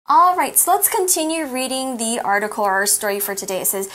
Alright, so let's continue reading the article or story for today. It says,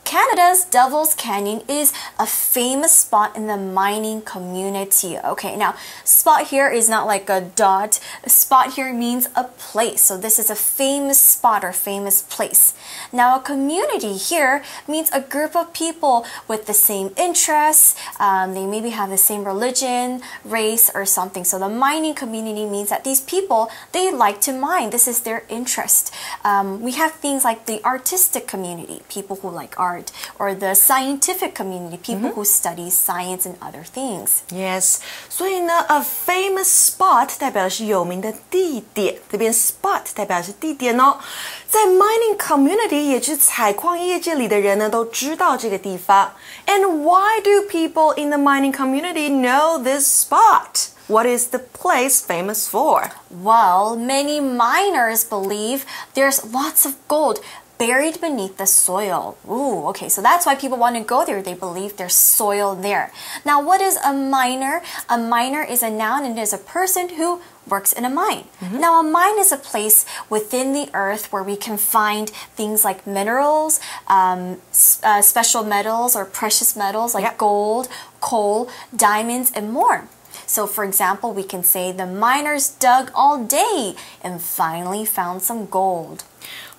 Canada's Devil's Canyon is a famous spot in the mining community. Okay, now spot here is not like a dot. A spot here means a place. So this is a famous spot or famous place. Now a community here means a group of people with the same interests. They maybe have the same religion, race, or something. So the mining community means that these people, they like to mine. This is their interest. We have things like the artistic community, people who like art. Or the scientific community, people who study science and other things. Yes, 所以呢 a famous spot 代表的是有名的地点，这边 spot 代表的是地点哦。在 mining community 也就是采矿业界里的人呢都知道这个地方。And why do people in the mining community know this spot? What is the place famous for? Well, many miners believe there's lots of gold buried beneath the soil. Ooh, okay, so that's why people want to go there. They believe there's soil there. Now, what is a miner? A miner is a noun and is a person who works in a mine. Now, a mine is a place within the earth where we can find things like minerals, special metals or precious metals like gold, coal, diamonds, and more. So, for example, we can say the miners dug all day and finally found some gold.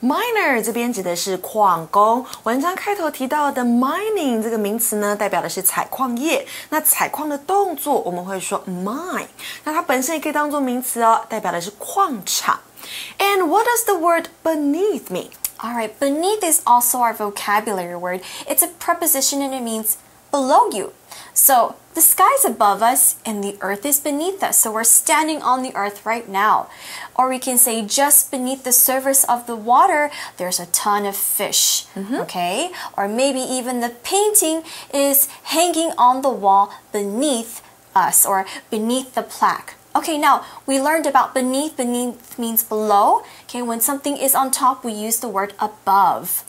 Miner 这边指的是矿工，文章开头提到的 mining 这个名词呢，代表的是采矿业。那采矿的动作我们会说 mine， 那它本身也可以当作名词哦，代表的是矿场。And what does the word beneath mean? Alright, beneath is also our vocabulary word. It's a preposition and it means below you. So the sky's above us and the earth is beneath us. So we're standing on the earth right now. Or we can say just beneath the surface of the water, there's a ton of fish. Okay? Or maybe even the painting is hanging on the wall beneath us or beneath the plaque. Okay, now we learned about beneath. Beneath means below. Okay, when something is on top, we use the word above.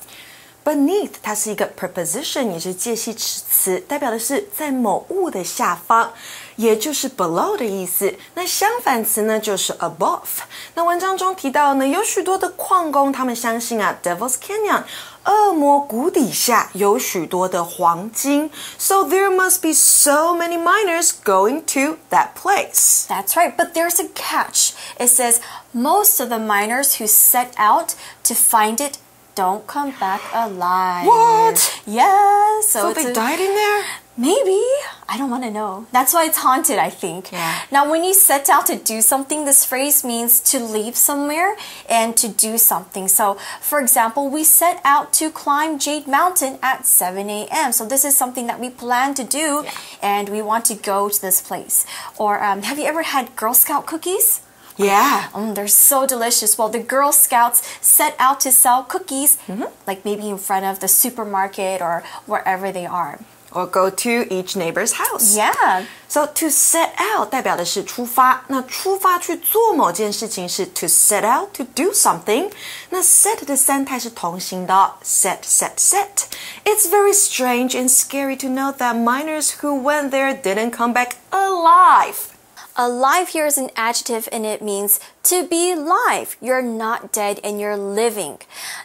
Beneath 它是一个 preposition， 也是介系词，代表的是在某物的下方，也就是 below 的意思。那相反词呢就是 above。那文章中提到呢，有许多的矿工，他们相信啊 Devil's Canyon 恶魔谷底下有许多的黄金 ，so there must be so many miners going to that place. That's right, but there's a catch. It says most of the miners who set out to find it don't come back alive. What? Yeah, so they died in there? Maybe. I don't want to know. That's why it's haunted, I think. Yeah. Now, when you set out to do something, this phrase means to leave somewhere and to do something. So, for example, we set out to climb Jade Mountain at 7 a.m. So this is something that we plan to do, and we want to go to this place. Or have you ever had Girl Scout cookies? Yeah. They're so delicious. Well, the Girl Scouts set out to sell cookies, like maybe in front of the supermarket or wherever they are. Or go to each neighbor's house. Yeah. So to set out 代表的是出发，那出发去做某件事情是 to set out to do something。那 set 的三态是同形的哦 set, set, set. It's very strange and scary to know that miners who went there didn't come back alive. Alive here is an adjective and it means to be live. You're not dead and you're living.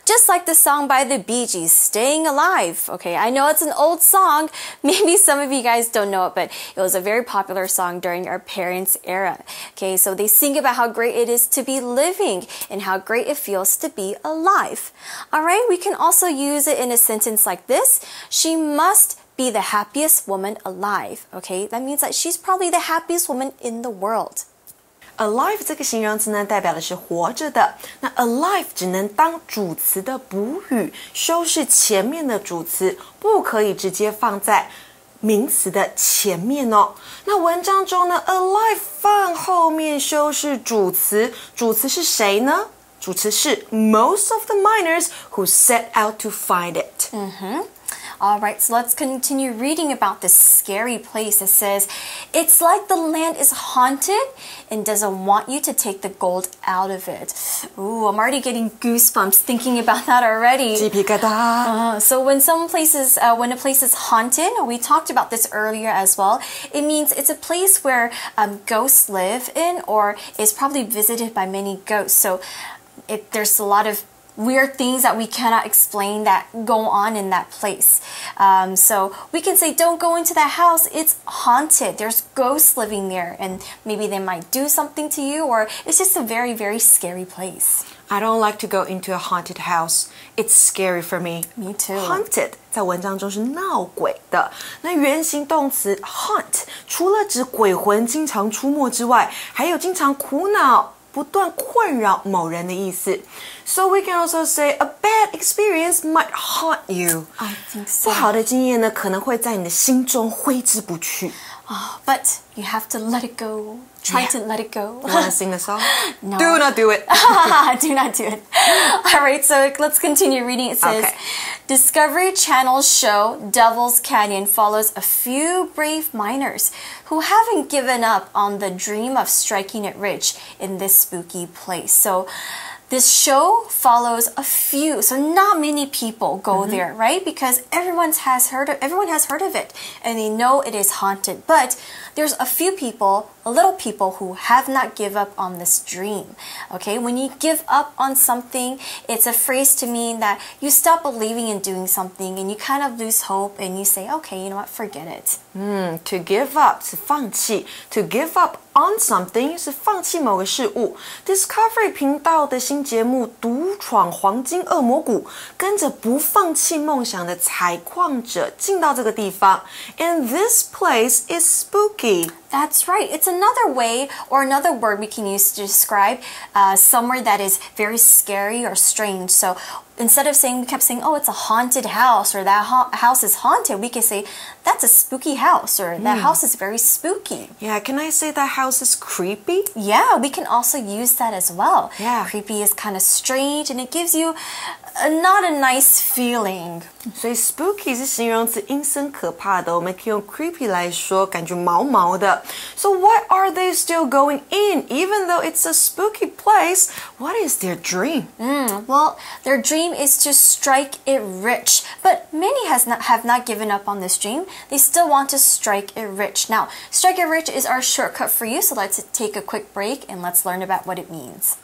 Just like the song by the Bee Gees, Staying Alive. Okay, I know it's an old song. Maybe some of you guys don't know it, but it was a very popular song during our parents' era. Okay, so they sing about how great it is to be living and how great it feels to be alive. Alright, we can also use it in a sentence like this. She must be the happiest woman alive. Okay, that means that she's probably the happiest woman in the world. Alive 这个形容词呢，代表的是活着的。那 alive 只能当主词的补语，修饰前面的主词，不可以直接放在名词的前面哦。那文章中呢 ，alive 放后面修饰主词，主词是谁呢？主词是 most of the miners who set out to find it. Alright, so let's continue reading about this scary place. It says, it's like the land is haunted and doesn't want you to take the gold out of it. Ooh, I'm already getting goosebumps thinking about that already. So when when a place is haunted, we talked about this earlier as well, it means it's a place where ghosts live in or is probably visited by many ghosts. So there's a lot of weird things that we cannot explain that go on in that place. So we can say, don't go into that house. It's haunted. There's ghosts living there, and maybe they might do something to you, or it's just a very, very scary place. I don't like to go into a haunted house. It's scary for me. Me too. Haunted 在文章中是闹鬼的。那原形动词 haunt 除了指鬼魂经常出没之外，还有经常苦恼、不断困扰某人的意思。So we can also say a bad experience might haunt you. I think so. 不好的经验呢，可能会在你的心中挥之不去。But you have to let it go. Try to let it go. You want to sing the song? No. Do not do it. Do not do it. All right, so let's continue reading. It says, Discovery Channel's show Devil's Canyon follows a few brave miners who haven't given up on the dream of striking it rich in this spooky place. So this show follows a few, so not many people go there, right? Because everyone has heard of it, and they know it is haunted. But there's a few people, a little people who have not give up on this dream. Okay, when you give up on something, it's a phrase to mean that you stop believing in doing something and you kind of lose hope and you say, okay, you know what, forget it. To give up 是放弃 ，to give up on something 是放弃某个事物。Discovery 频道的新节目《独闯黄金恶魔谷》，跟着不放弃梦想的采矿者进到这个地方。And this place is spooky. That's right. It's another way or another word we can use to describe somewhere that is very scary or strange. So instead of saying, we kept saying, oh, it's a haunted house, or that house is haunted, we can say, that's a spooky house, or that house is very spooky. Yeah, can I say that house is creepy? Yeah, we can also use that as well. Yeah. Creepy is kind of strange, and it gives you not a nice feeling. 所以 spooky 是形容词，阴森可怕的。我们可以用 creepy 来说，感觉毛毛的。So why are they still going in, even though it's a spooky place? What is their dream? Well, their dream is to strike it rich, but many have not given up on this dream. They still want to strike it rich. Now, strike it rich is our shortcut for you, so let's take a quick break and let's learn about what it means.